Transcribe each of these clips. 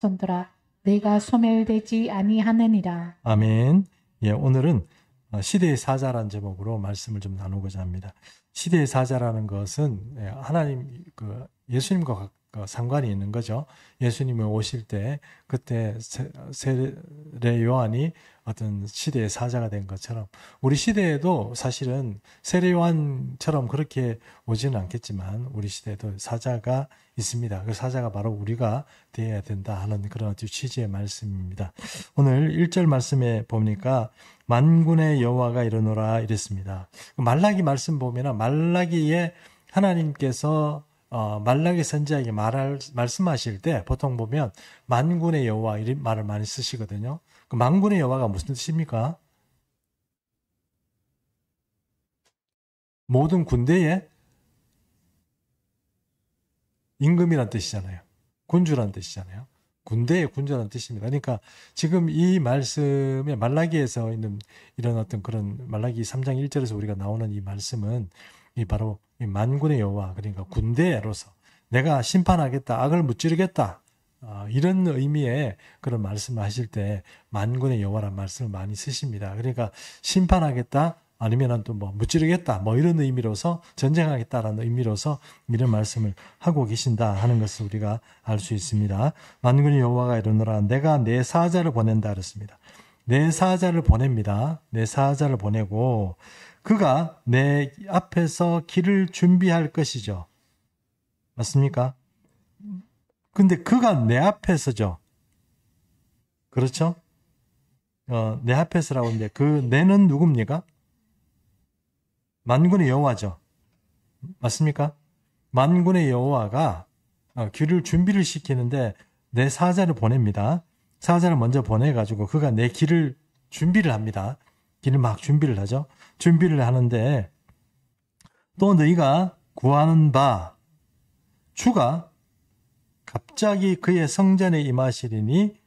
손들아 내가 소멸되지 아니하느니라. 아멘. 예, 오늘은 시대의 사자라는 제목으로 말씀을 좀 나누고자 합니다. 시대의 사자라는 것은 하나님, 예수님과 상관이 있는 거죠. 예수님이 오실 때 그때 세례 요한이 어떤 시대의 사자가 된 것처럼 우리 시대에도 사실은 세례 요한처럼 그렇게 오지는 않겠지만 우리 시대에도 사자가 있습니다. 그 사자가 바로 우리가 되어야 된다 하는 그런 취지의 말씀입니다. 오늘 1절 말씀에 보니까 만군의 여호와가 이르노라 이랬습니다. 말라기 말씀 보면 말라기에 하나님께서 말라기 선지자에게 말씀하실 때 보통 보면 만군의 여호와 이런 말을 많이 쓰시거든요. 그 만군의 여호와가 무슨 뜻입니까? 모든 군대의 임금이란 뜻이잖아요. 군주란 뜻이잖아요. 군대의 군주란 뜻입니다. 그러니까 지금 이 말씀에 말라기에서 있는 이런 어떤 그런 말라기 3장 1절에서 우리가 나오는 이 말씀은 이 바로 이 만군의 여호와, 그러니까 군대로서 내가 심판하겠다, 악을 무찌르겠다, 이런 의미의 그런 말씀을 하실 때 만군의 여호와라는 말씀을 많이 쓰십니다. 그러니까 심판하겠다, 아니면은 또 뭐 무찌르겠다, 뭐 이런 의미로서 전쟁하겠다라는 의미로서 이런 말씀을 하고 계신다 하는 것을 우리가 알 수 있습니다. 만군의 여호와가 이르노라 내가 내 사자를 보낸다 그랬습니다. 내 사자를 보냅니다. 내 사자를 보내고 그가 내 앞에서 길을 준비할 것이죠. 맞습니까? 근데 그가 내 앞에서죠. 그렇죠? 내 앞에서라고 하는데 그 내는 누굽니까? 만군의 여호와죠. 맞습니까? 만군의 여호와가 길을 준비를 시키는데 내 사자를 보냅니다. 사자를 먼저 보내가지고 그가 내 길을 준비를 합니다. 길을 막 준비를 하죠. 준비를 하는데 또 너희가 구하는 바 주가 갑자기 그의 성전에 임하시리니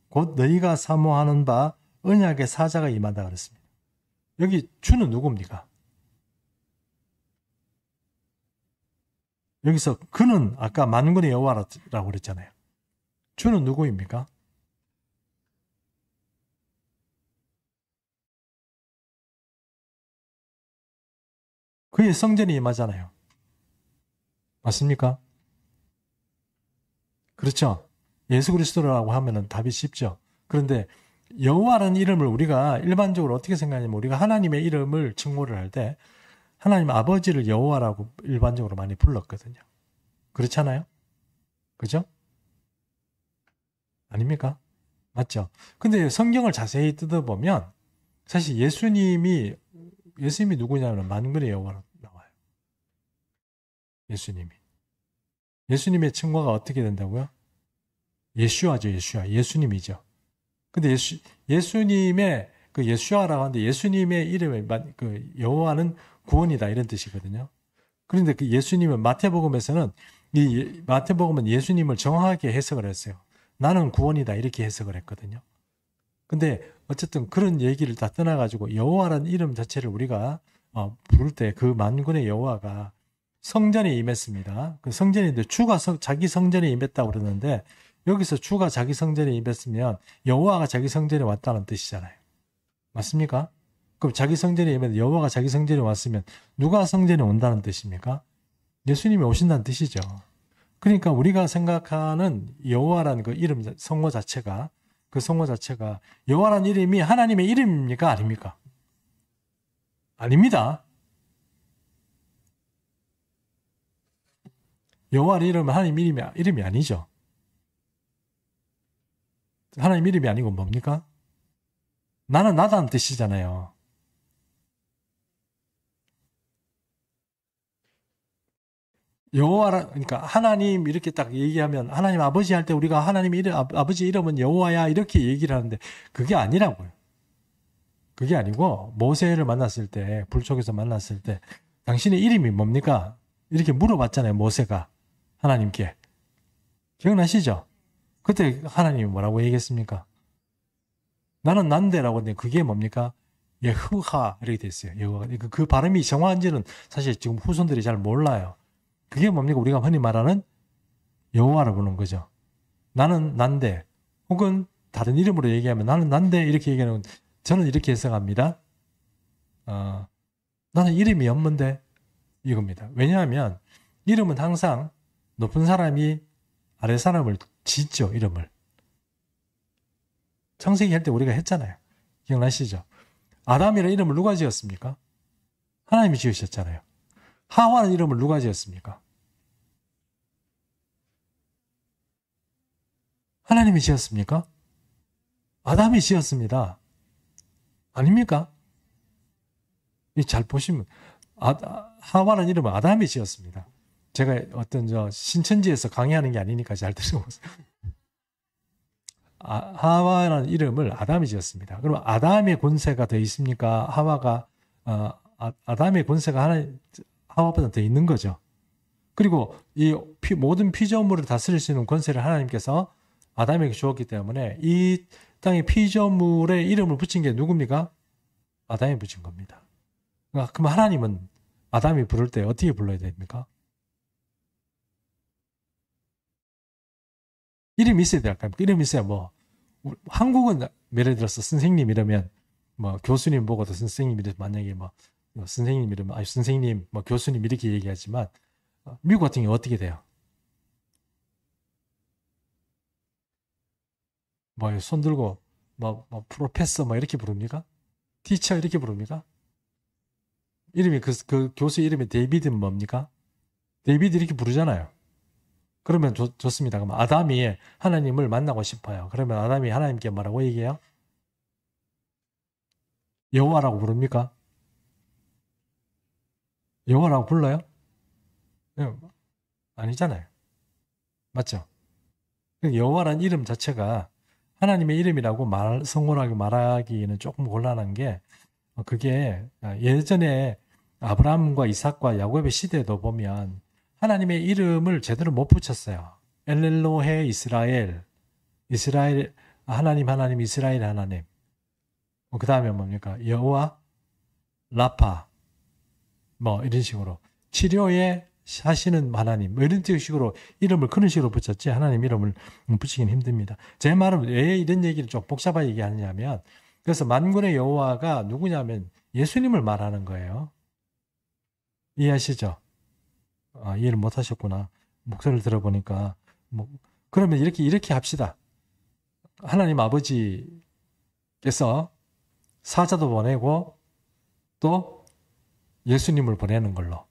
곧 너희가 사모하는 바 언약의 사자가 임한다 그랬습니다. 여기 주는 누굽니까? 여기서 그는 아까 만군의 여호와라고 그랬잖아요. 주는 누구입니까? 그의 성전에 임하잖아요. 맞습니까? 그렇죠? 예수 그리스도라고 하면은 답이 쉽죠. 그런데 여호와라는 이름을 우리가 일반적으로 어떻게 생각하냐면 우리가 하나님의 이름을稱호를 할 때 하나님 아버지를 여호와라고 일반적으로 많이 불렀거든요. 그렇잖아요? 그죠? 아닙니까? 맞죠? 근데 성경을 자세히 뜯어보면 사실 예수님이 누구냐면 만군의 여호와로 나와요. 예수님의稱호가 어떻게 된다고요? 예슈아죠. 예수님이죠. 근데 예수님의 그 예슈아라고 하는데 예수님의 이름에 그 여호와는 구원이다 이런 뜻이거든요. 그런데 그 예수님은 마태복음에서는 이 마태복음은 예수님을 정확하게 해석을 했어요. 나는 구원이다 이렇게 해석을 했거든요. 근데 어쨌든 그런 얘기를 다 떠나가지고 여호와라는 이름 자체를 우리가 부를 때 그 만군의 여호와가 성전에 임했습니다. 그 성전인데 주가 자기 성전에 임했다고 그러는데 여기서 주가 자기 성전에 임했으면 여호와가 자기 성전에 왔다는 뜻이잖아요. 맞습니까? 그럼 자기 성전에 임했는데 여호와가 자기 성전에 왔으면 누가 성전에 온다는 뜻입니까? 예수님이 오신다는 뜻이죠. 그러니까 우리가 생각하는 여호와라는 그 이름 성호 자체가 여호와라는 이름이 하나님의 이름입니까? 아닙니까? 아닙니다. 여호와의 이름은 하나님 이름이 아니죠. 하나님 이름이 아니고 뭡니까? 나는 나다는 뜻이잖아요. 여호와라, 그러니까 하나님 이렇게 딱 얘기하면 하나님 아버지 할 때 우리가 하나님 이름, 아버지 이름은 여호와야 이렇게 얘기를 하는데 그게 아니라고요. 그게 아니고 모세를 만났을 때, 불 속에서 만났을 때 당신의 이름이 뭡니까? 이렇게 물어봤잖아요. 모세가 하나님께. 기억나시죠? 그때 하나님이 뭐라고 얘기했습니까? 나는 난데라고 했는데 그게 뭡니까? 예후하 이렇게 됐어요. 예후하. 그 발음이 정확한지는 사실 지금 후손들이 잘 몰라요. 그게 뭡니까? 우리가 흔히 말하는 여호와를 부르는 거죠. 나는 난데, 혹은 다른 이름으로 얘기하면 나는 난데 이렇게 얘기하는, 저는 이렇게 해석합니다. 나는 이름이 없는데 이겁니다. 왜냐하면 이름은 항상 높은 사람이 아래 사람을 짓죠. 이름을. 창세기 할 때 우리가 했잖아요. 기억나시죠? 아담이라는 이름을 누가 지었습니까? 하나님이 지으셨잖아요. 하와는 이름을 누가 지었습니까? 하나님이 지었습니까? 아담이 지었습니다. 아닙니까? 잘 보시면 하와라는 이름은 아담이 지었습니다. 제가 어떤 신천지에서 강의하는 게 아니니까 잘 들어보세요. 하와라는 이름을 아담이 지었습니다. 그럼 아담의 권세가 더 있습니까? 하와가 아담의 권세가 하와보다 더 있는 거죠. 그리고 이 모든 피조물을 다스릴 수 있는 권세를 하나님께서 아담에게 주었기 때문에 이 땅의 피조물의 이름을 붙인 게 누굽니까? 아담이 붙인 겁니다. 그럼 하나님은 아담이 부를 때 어떻게 불러야 됩니까? 이름이 있어야 될까요? 이름이 있어야 한국은 예를 들어서 선생님 이러면 교수님 보고도 선생님 이래서 만약에 선생님 이러면 선생님 교수님 이렇게 얘기하지만 미국 같은 경우 어떻게 돼요? 손 들고 프로페서 이렇게 부릅니까? 티처 이렇게 부릅니까? 이름이 그 교수 이름이 데이비드는 뭡니까? 데이비드 이렇게 부르잖아요. 그러면 좋습니다. 그럼 아담이 하나님을 만나고 싶어요. 그러면 아담이 하나님께 뭐라고 얘기해요? 여호와라고 부릅니까? 여호와라고 불러요? 아니잖아요. 맞죠? 여호와라는 이름 자체가 하나님의 이름이라고 성공하게 말하기는 조금 곤란한 게 그게 예전에 아브라함과 이삭과 야곱의 시대도 보면 하나님의 이름을 제대로 못 붙였어요. 엘렐로헤 이스라엘, 하나님, 이스라엘 하나님. 그 다음에 뭡니까? 여호와, 라파, 이런 식으로 치료에 하시는 하나님, 이런 식으로 이름을 그런 식으로 붙였지 하나님 이름을 붙이기는 힘듭니다. 제 말은 왜 이런 얘기를 좀 복잡하게 얘기하냐면 그래서 만군의 여호와가 누구냐면 예수님을 말하는 거예요. 이해하시죠? 이해를 못 하셨구나. 목소리를 들어보니까. 그러면 이렇게 합시다. 하나님 아버지께서 사자도 보내고 또 예수님을 보내는 걸로.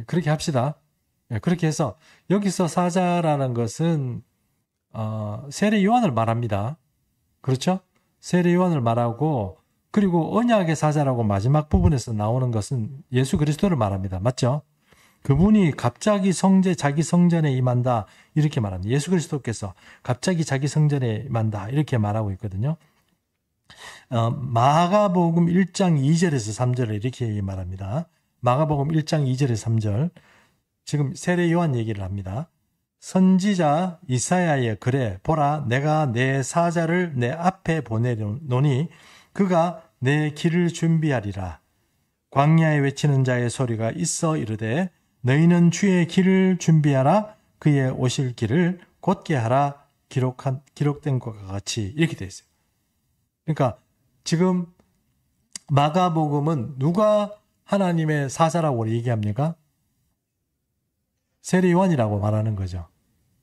그렇게 합시다. 그렇게 해서 여기서 사자라는 것은 세례 요한을 말합니다. 그렇죠? 세례 요한을 말하고 그리고 언약의 사자라고 마지막 부분에서 나오는 것은 예수 그리스도를 말합니다. 맞죠? 그분이 갑자기 자기 성전에 임한다 이렇게 말합니다. 예수 그리스도께서 갑자기 자기 성전에 임한다 이렇게 말하고 있거든요. 마가복음 1장 2절에서 3절을 이렇게 말합니다. 마가복음 1장 2절에서 3절 지금 세례 요한 얘기를 합니다. 선지자 이사야의 글에 보라 내가 내 사자를 내 앞에 보내노니 그가 내 길을 준비하리라. 광야에 외치는 자의 소리가 있어 이르되 너희는 주의 길을 준비하라. 그의 오실 길을 곧게 하라. 기록된 것과 같이 이렇게 되어 있어요. 그러니까 지금 마가복음은 누가 하나님의 사자라고 얘기합니까? 세례 요한이라고 말하는 거죠.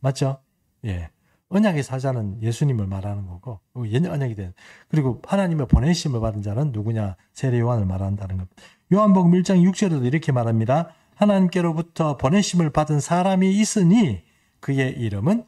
맞죠? 예. 언약의 사자는 예수님을 말하는 거고, 언약이 된. 그리고 하나님의 보내심을 받은 자는 누구냐? 세례 요한을 말한다는 겁니다. 요한복음 1장 6절에도 이렇게 말합니다. 하나님께로부터 보내심을 받은 사람이 있으니 그의 이름은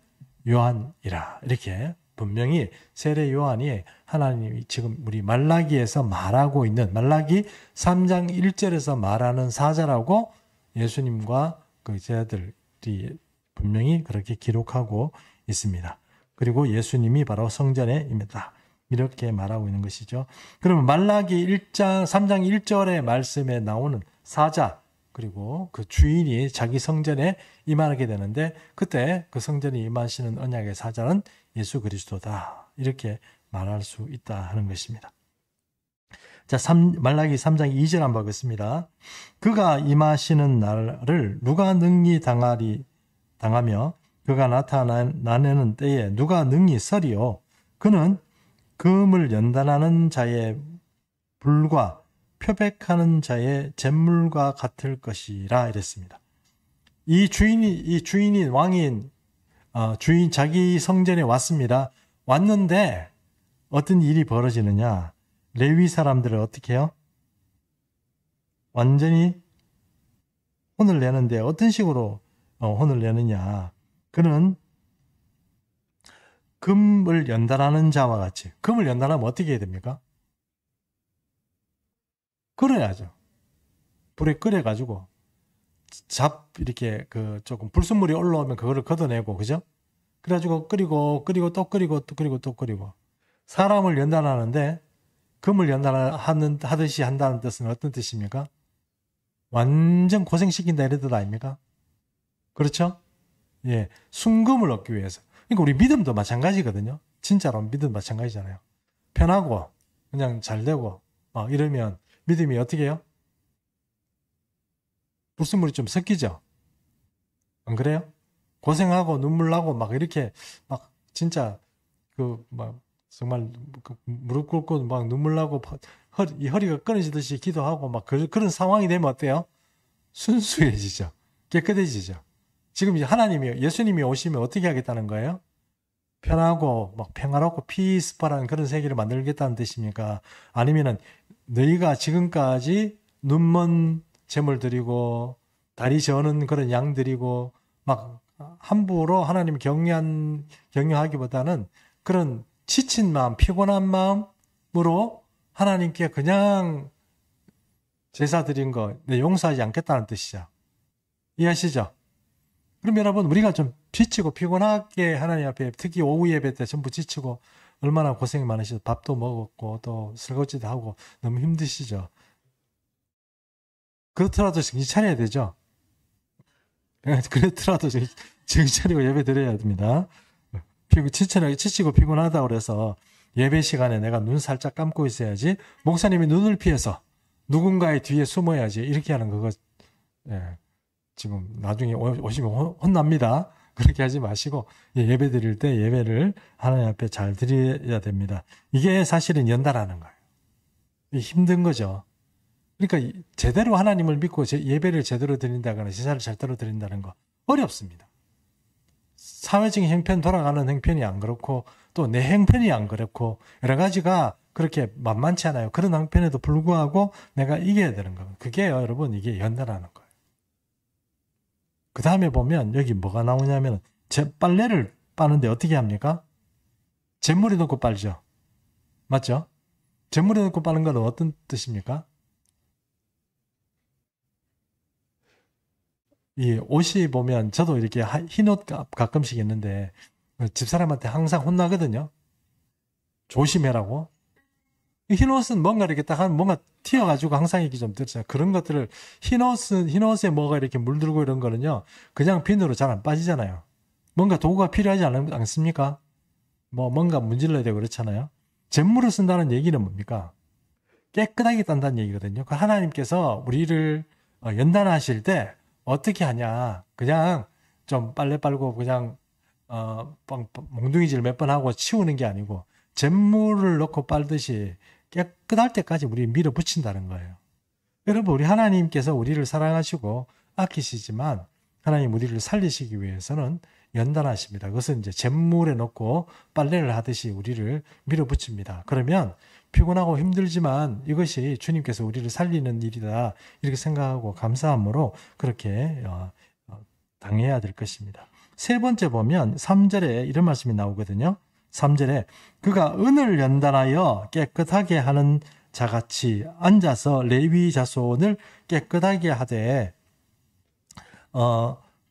요한이라. 이렇게 분명히 세례 요한이 하나님이 지금 우리 말라기에서 말하고 있는 말라기 3장 1절에서 말하는 사자라고 예수님과 그 제자들이 분명히 그렇게 기록하고 있습니다. 그리고 예수님이 바로 성전에 임했다. 이렇게 말하고 있는 것이죠. 그러면 말라기 3장 1절의 말씀에 나오는 사자 그리고 그 주인이 자기 성전에 임하게 되는데 그때 그 성전에 임하시는 언약의 사자는 예수 그리스도다. 이렇게 말할 수 있다 하는 것입니다. 자, 말라기 3장 2절 한번 보겠습니다. 그가 임하시는 날을 누가 능히 당하며 그가 나타나는 때에 누가 능히 서리요. 그는 금을 연단하는 자의 불과 표백하는 자의 잿물과 같을 것이라 이랬습니다. 이 주인인 왕인 주인 자기 성전에 왔습니다. 왔는데 어떤 일이 벌어지느냐? 레위 사람들을 어떻게 해요? 완전히 혼을 내는데 어떤 식으로 혼을 내느냐? 그는 금을 연단하는 자와 같이. 금을 연단하면 어떻게 해야 됩니까? 끓여야죠. 불에 끓여가지고 이렇게 조금 불순물이 올라오면 그거를 걷어내고, 그죠? 그래가지고 끓이고 또 끓이고. 사람을 연단하는데 금을 연단하듯이 한다는 뜻은 어떤 뜻입니까? 완전 고생시킨다 이런 뜻 아닙니까? 그렇죠? 예, 순금을 얻기 위해서. 그러니까 우리 믿음도 마찬가지거든요. 진짜로 믿음 마찬가지잖아요. 편하고 그냥 잘 되고 이러면 믿음이 어떻게 해요? 불순물이 좀 섞이죠? 안 그래요? 고생하고 눈물 나고 막 이렇게 막 진짜 정말 무릎 꿇고 막 눈물 나고 허리가 끊어지듯이 기도하고 막 그런 상황이 되면 어때요? 순수해지죠. 깨끗해지죠. 지금 이제 예수님이 오시면 어떻게 하겠다는 거예요? 편하고 막 평화롭고 피스풀한 그런 세계를 만들겠다는 뜻입니까? 아니면은 너희가 지금까지 눈먼 제물 드리고 다리 저는 그런 양 드리고 막 함부로 하나님 경영하기보다는 그런 지친 마음, 피곤한 마음으로 하나님께 그냥 제사 드린 거 용서하지 않겠다는 뜻이죠. 이해하시죠? 그럼 여러분 우리가 좀 지치고 피곤하게 하나님 앞에 특히 오후 예배 때 전부 지치고 얼마나 고생이 많으시죠. 밥도 먹었고 또 설거지도 하고 너무 힘드시죠. 그렇더라도 정신 차려야 되죠. 그렇더라도 정신 차리고 예배 드려야 됩니다. 지치고 피곤하다고 그래서 예배 시간에 내가 눈 살짝 감고 있어야지, 목사님이 눈을 피해서 누군가의 뒤에 숨어야지 이렇게 하는 그거 지금 나중에 오시면 혼납니다. 그렇게 하지 마시고 예배 드릴 때 예배를 하나님 앞에 잘 드려야 됩니다. 이게 사실은 연단하는 거예요. 힘든 거죠. 그러니까 제대로 하나님을 믿고 예배를 제대로 드린다거나 제사를 제대로 드린다는 거 어렵습니다. 사회적인 형편, 돌아가는 형편이 안 그렇고 또 내 형편이 안 그렇고 여러 가지가 그렇게 만만치 않아요. 그런 형편에도 불구하고 내가 이겨야 되는 거예요. 그게요, 여러분, 이게 연단하는 거예요. 그 다음에 보면 여기 뭐가 나오냐면 빨래를 빠는데 어떻게 합니까? 잿물에 넣고 빨죠. 맞죠? 잿물에 넣고 빠는 건 어떤 뜻입니까? 이 옷이 보면 저도 이렇게 흰옷 가끔씩 있는데 집사람한테 항상 혼나거든요. 조심해라고. 흰옷은 뭔가 이렇게 딱 하면 뭔가 튀어가지고 항상 이렇게 좀 들잖아요. 그런 것들을 흰옷에 뭐가 이렇게 물들고 이런 거는요, 그냥 비누로 잘 안 빠지잖아요. 뭔가 도구가 필요하지 않습니까? 뭔가 문질러야 되고 그렇잖아요. 잿물을 쓴다는 얘기는 뭡니까? 깨끗하게 딴다는 얘기거든요. 그 하나님께서 우리를 연단하실 때 어떻게 하냐? 그냥 좀 빨래 빨고 그냥 몽둥이질 몇 번 하고 치우는 게 아니고 잿물을 넣고 빨듯이 깨끗할 때까지 우리 밀어붙인다는 거예요. 여러분, 우리 하나님께서 우리를 사랑하시고 아끼시지만 하나님 우리를 살리시기 위해서는 연단하십니다. 그것은 이제 잿물에 넣고 빨래를 하듯이 우리를 밀어붙입니다. 그러면 피곤하고 힘들지만 이것이 주님께서 우리를 살리는 일이다 이렇게 생각하고 감사함으로 그렇게 당해야 될 것입니다. 세 번째 보면 3절에 이런 말씀이 나오거든요. 3절에 그가 은을 연단하여 깨끗하게 하는 자같이 앉아서 레위 자손을 깨끗하게 하되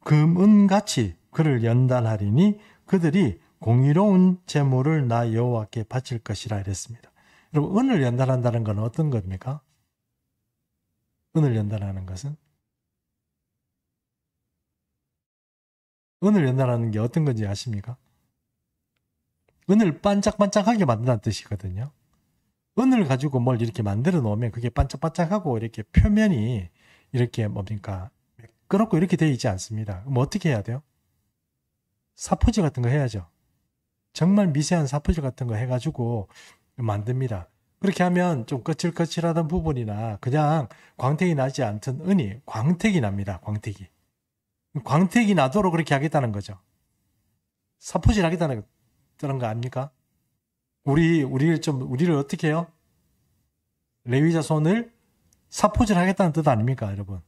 금은같이 그를 연단하리니 그들이 공의로운 제물을 나 여호와께 바칠 것이라 이랬습니다. 여러분, 은을 연단한다는 건 어떤 겁니까? 은을 연단하는 것은? 은을 연단하는 게 어떤 건지 아십니까? 은을 반짝반짝하게 만든다는 뜻이거든요. 은을 가지고 뭘 이렇게 만들어 놓으면 그게 반짝반짝하고 이렇게 표면이 이렇게 뭡니까? 매끄럽고 이렇게 되어 있지 않습니다. 그럼 어떻게 해야 돼요? 사포질 같은 거 해야죠. 정말 미세한 사포질 같은 거 해가지고 만듭니다. 그렇게 하면 좀 거칠거칠하던 부분이나 그냥 광택이 나지 않던 은이 광택이 납니다. 광택이. 광택이 나도록 그렇게 하겠다는 거죠. 사포질 하겠다는 거 아닙니까? 우리를 어떻게 해요? 레위 자손을 사포질 하겠다는 뜻 아닙니까, 여러분?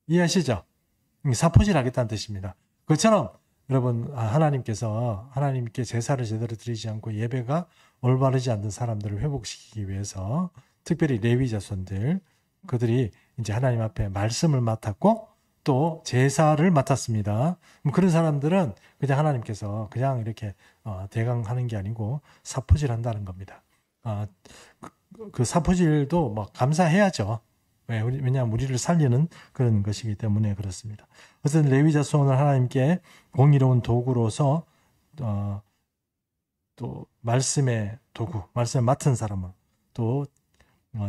이해하시죠? 사포질 하겠다는 뜻입니다. 그것처럼 여러분, 하나님께서 하나님께 제사를 제대로 드리지 않고 예배가 올바르지 않는 사람들을 회복시키기 위해서 특별히 레위 자손들, 그들이 이제 하나님 앞에 말씀을 맡았고 또 제사를 맡았습니다. 그런 사람들은 그냥 하나님께서 그냥 이렇게 대강하는 게 아니고 사포질 한다는 겁니다. 그 사포질도 뭐 감사해야죠. 왜냐하면 우리를 살리는 그런 것이기 때문에 그렇습니다. 어쨌든 레위 자손을 하나님께 공의로운 도구로서 또 말씀의 도구, 말씀을 맡은 사람을 또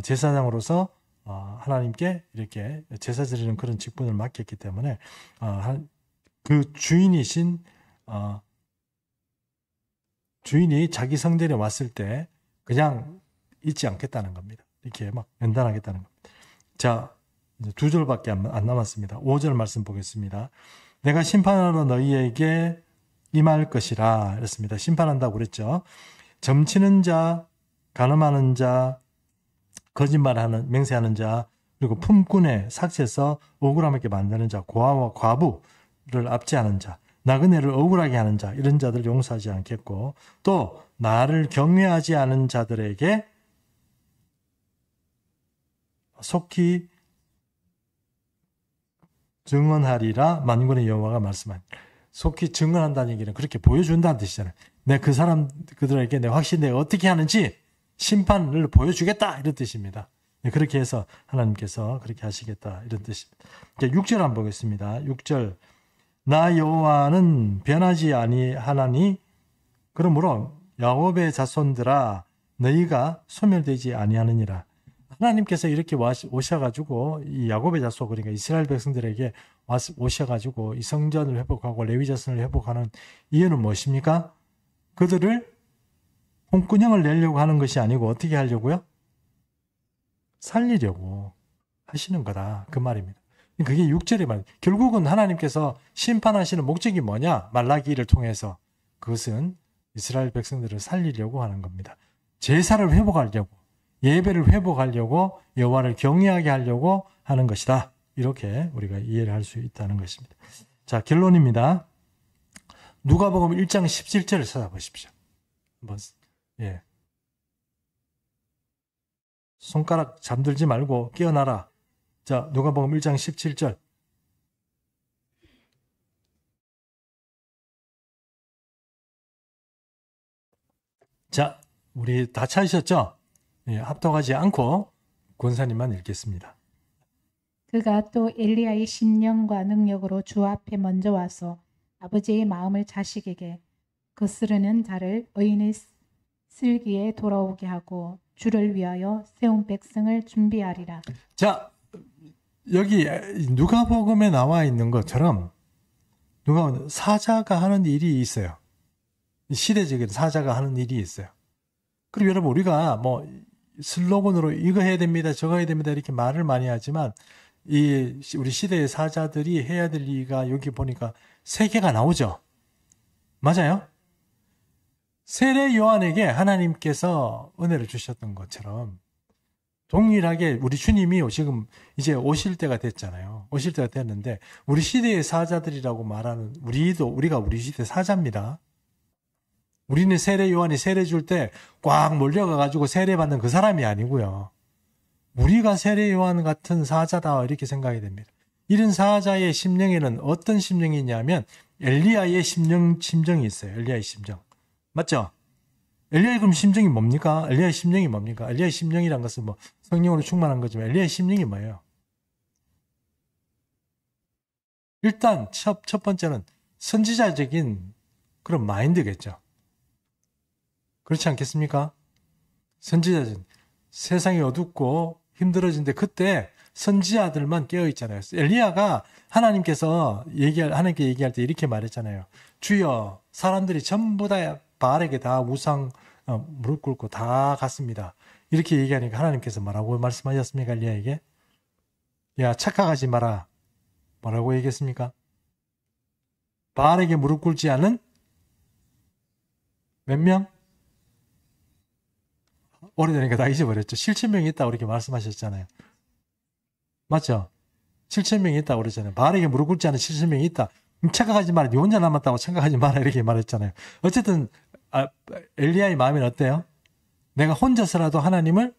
제사장으로서 하나님께 이렇게 제사 드리는 그런 직분을 맡겼기 때문에 그 주인이신 주인이 자기 성전에 왔을 때 그냥 잊지 않겠다는 겁니다. 이렇게 막 연단하겠다는 겁니다. 자, 이제 2절밖에 안 남았습니다. 5절 말씀 보겠습니다. 내가 심판하러 너희에게 임할 것이라 이랬습니다. 심판한다고 그랬죠. 점치는 자, 간음하는 자, 거짓말하는, 맹세하는 자, 그리고 품꾼의 삭제해서 억울함있게 만드는 자, 고아와 과부를 압제하는 자, 나그네를 억울하게 하는 자, 이런 자들 용서하지 않겠고, 또 나를 경외하지 않은 자들에게 속히 증언하리라 만군의 여호와가 말씀하니, 속히 증언한다는 얘기는 그렇게 보여준다는 뜻이잖아요. 그들에게 내 확실히 내가 어떻게 하는지 심판을 보여주겠다 이런 뜻입니다. 그렇게 해서 하나님께서 그렇게 하시겠다 이런 뜻입니다. 6절 한번 보겠습니다. 6절 나 여호와는 변하지 아니하나니 그러므로 야곱의 자손들아 너희가 소멸되지 아니하느니라. 하나님께서 이렇게 오셔가지고 이 야곱의 자손 그러니까 이스라엘 백성들에게 오셔가지고 이 성전을 회복하고 레위 자손을 회복하는 이유는 무엇입니까? 그들을 홍군형을 내려고 하는 것이 아니고 어떻게 하려고요? 살리려고 하시는 거다 그 말입니다. 그게 6절의 말. 결국은 하나님께서 심판하시는 목적이 뭐냐? 말라기를 통해서 그것은 이스라엘 백성들을 살리려고 하는 겁니다. 제사를 회복하려고, 예배를 회복하려고, 여호와를 경외하게 하려고 하는 것이다. 이렇게 우리가 이해를 할 수 있다는 것입니다. 자, 결론입니다. 누가복음 1장 17절을 찾아보십시오. 한번 손가락 잠들지 말고 깨어나라. 자, 누가복음 1장 17절. 자, 우리 다 찾으셨죠? 합독하지 않고 권사님만 읽겠습니다. 그가 또 엘리야의 심령과 능력으로 주 앞에 먼저 와서 아버지의 마음을 자식에게 거스르는 자를 의인의 슬기에 돌아오게 하고 주를 위하여 세운 백성을 준비하리라. 자, 여기 누가복음에 나와 있는 것처럼 사자가 하는 일이 있어요. 시대적인 사자가 하는 일이 있어요. 그리고 여러분 우리가 뭐 슬로건으로 이거 해야 됩니다, 저거 해야 됩니다 이렇게 말을 많이 하지만 우리 시대의 사자들이 해야 될 일이 여기 보니까 3개가 나오죠. 맞아요? 세례 요한에게 하나님께서 은혜를 주셨던 것처럼 동일하게 우리 주님이 지금 이제 오실 때가 됐잖아요. 오실 때가 됐는데 우리 시대의 사자들이라고 말하는 우리가 우리 시대 사자입니다. 우리는 세례 요한이 세례 줄 때 꽉 몰려가가지고 세례 받는 그 사람이 아니고요. 우리가 세례 요한 같은 사자다 이렇게 생각이 됩니다. 이런 사자의 심령에는 어떤 심령이 있냐면 엘리야의 심정이 있어요. 엘리야의 심정. 맞죠? 엘리야의 그럼 심정이 뭡니까? 엘리야의 심령이 뭡니까? 엘리야의 심령이란 것은 뭐 성령으로 충만한 거지만 엘리야의 심령이 뭐예요? 일단 첫 번째는 선지자적인 그런 마인드겠죠. 그렇지 않겠습니까? 선지자적인 세상이 어둡고 힘들어진데 그때 선지자들만 깨어 있잖아요. 엘리야가 하나님께 얘기할 때 이렇게 말했잖아요. 주여, 사람들이 전부 다 바알에게 다 우상 무릎 꿇고 다 갔습니다. 이렇게 얘기하니까 하나님께서 뭐라고 말씀하셨습니까? 엘리야에게? 야, 착각하지 마라. 뭐라고 얘기했습니까? 바알에게 무릎 꿇지 않은 몇 명? 오래되니까 다 잊어버렸죠. 7,000명이 있다고 이렇게 말씀하셨잖아요. 맞죠? 7,000명이 있다고 그랬잖아요. 바알에게 무릎 꿇지 않은 7,000명이 있다. 착각하지 마라. 네 혼자 남았다고 착각하지 마라. 이렇게 말했잖아요. 어쨌든 엘리야의 마음은 어때요? 내가 혼자서라도 하나님을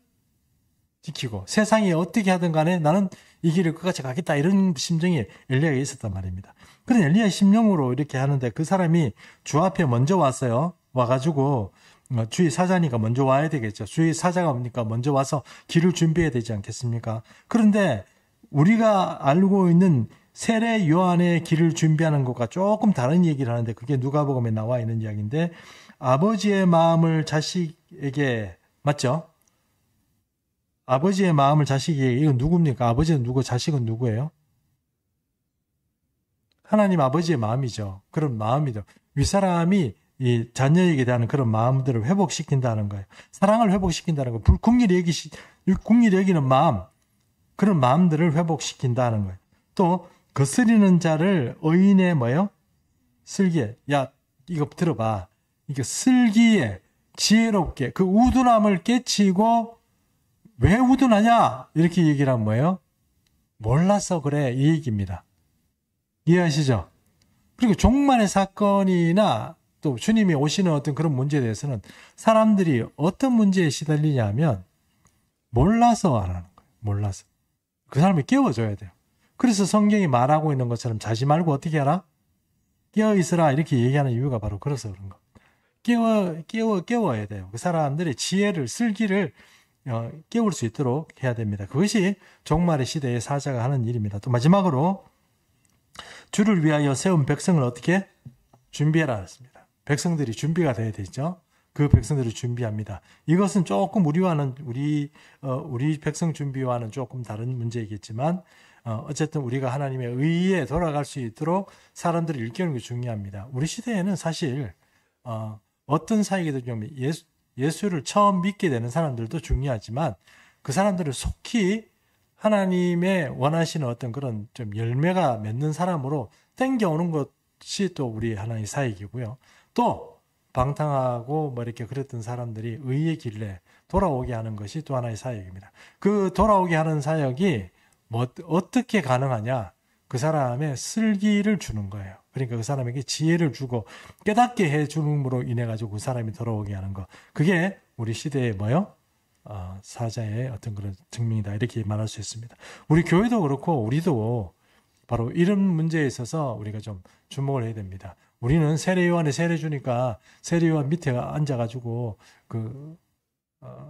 지키고 세상이 어떻게 하든 간에 나는 이 길을 끝까지 가겠다. 이런 심정이 엘리야에 있었단 말입니다. 그런 엘리야의 심령으로 이렇게 하는데 그 사람이 주 앞에 먼저 왔어요. 와가지고 주의 사자니까 먼저 와야 되겠죠. 주의 사자가 옵니까? 먼저 와서 길을 준비해야 되지 않겠습니까? 그런데 우리가 알고 있는 세례 요한의 길을 준비하는 것과 조금 다른 얘기를 하는데 그게 누가복음에 나와 있는 이야기인데 아버지의 마음을 자식에게 맞죠? 아버지의 마음을 자식에게 이건 누굽니까? 아버지는 누구? 자식은 누구예요? 하나님 아버지의 마음이죠. 그런 마음이죠. 윗사람이 이 자녀에게 대한 그런 마음들을 회복시킨다는 거예요. 사랑을 회복시킨다는 거예요. 국리를 여기는 마음, 그런 마음들을 회복시킨다는 거예요. 또 거스리는 자를 의인의 뭐예요? 슬기에. 야, 이거 들어봐. 이게 슬기에 지혜롭게 그 우둔함을 깨치고 왜 우둔하냐? 이렇게 얘기를 하면 뭐예요? 몰라서 그래. 이 얘기입니다. 이해하시죠? 그리고 종말의 사건이나 또 주님이 오시는 어떤 그런 문제에 대해서는 사람들이 어떤 문제에 시달리냐 하면 몰라서 안 하는 거예요. 몰라서. 그 사람이 깨워줘야 돼요. 그래서 성경이 말하고 있는 것처럼 자지 말고 어떻게 하라? 깨어 있으라 이렇게 얘기하는 이유가 바로 그래서 그런 거. 깨워야 돼요. 그 사람들의 지혜를, 슬기를 깨울 수 있도록 해야 됩니다. 그것이 종말의 시대의 사자가 하는 일입니다. 또 마지막으로 주를 위하여 세운 백성을 어떻게 준비해라 했습니다. 백성들이 준비가 돼야 되죠. 그 백성들을 준비합니다. 이것은 조금 우리 백성 준비와는 조금 다른 문제이겠지만 어쨌든 우리가 하나님의 의에 돌아갈 수 있도록 사람들을 일깨우는 게 중요합니다. 우리 시대에는 사실 어떤 사역이든 좀 예수를 처음 믿게 되는 사람들도 중요하지만 그 사람들을 속히 하나님의 원하시는 어떤 그런 좀 열매가 맺는 사람으로 땡겨오는 것이 또 우리 하나의 사역이고요. 또 방탕하고 뭐 이렇게 그랬던 사람들이 의의 길에 돌아오게 하는 것이 또 하나의 사역입니다. 그 돌아오게 하는 사역이 뭐 어떻게 가능하냐? 그 사람의 슬기를 주는 거예요. 그러니까 그 사람에게 지혜를 주고 깨닫게 해주는으로 인해 가지고 그 사람이 돌아오게 하는 거. 그게 우리 시대의 뭐요? 사자의 어떤 그런 증명이다. 이렇게 말할 수 있습니다. 우리 교회도 그렇고 우리도 바로 이런 문제에 있어서 우리가 좀 주목을 해야 됩니다. 우리는 세례요한에 세례 주니까 세례요한 밑에 앉아가지고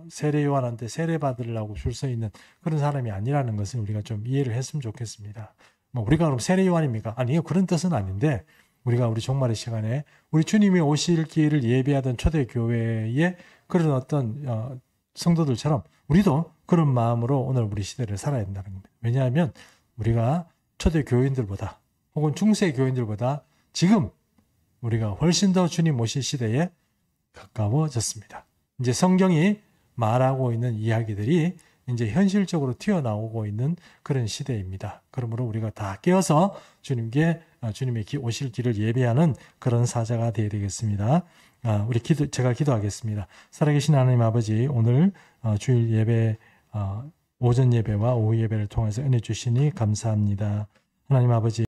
세례요한한테 세례 받으려고 줄 서 있는 그런 사람이 아니라는 것을 우리가 좀 이해를 했으면 좋겠습니다. 뭐 우리가 그럼 세례요한입니까? 아니요, 그런 뜻은 아닌데 우리가 우리 종말의 시간에 우리 주님이 오실 길을 예배하던 초대교회의 그런 어떤 성도들처럼 우리도 그런 마음으로 오늘 우리 시대를 살아야 된다는 겁니다. 왜냐하면 우리가 초대교인들보다 혹은 중세교인들보다 지금 우리가 훨씬 더 주님 오실 시대에 가까워졌습니다. 이제 성경이 말하고 있는 이야기들이 이제 현실적으로 튀어나오고 있는 그런 시대입니다. 그러므로 우리가 다 깨어서 주님의 오실 길을 예배하는 그런 사자가 되어야 되겠습니다. 제가 기도하겠습니다. 살아계신 하나님 아버지, 오늘 주일 예배, 오전 예배와 오후 예배를 통해서 은혜 주시니 감사합니다. 하나님 아버지,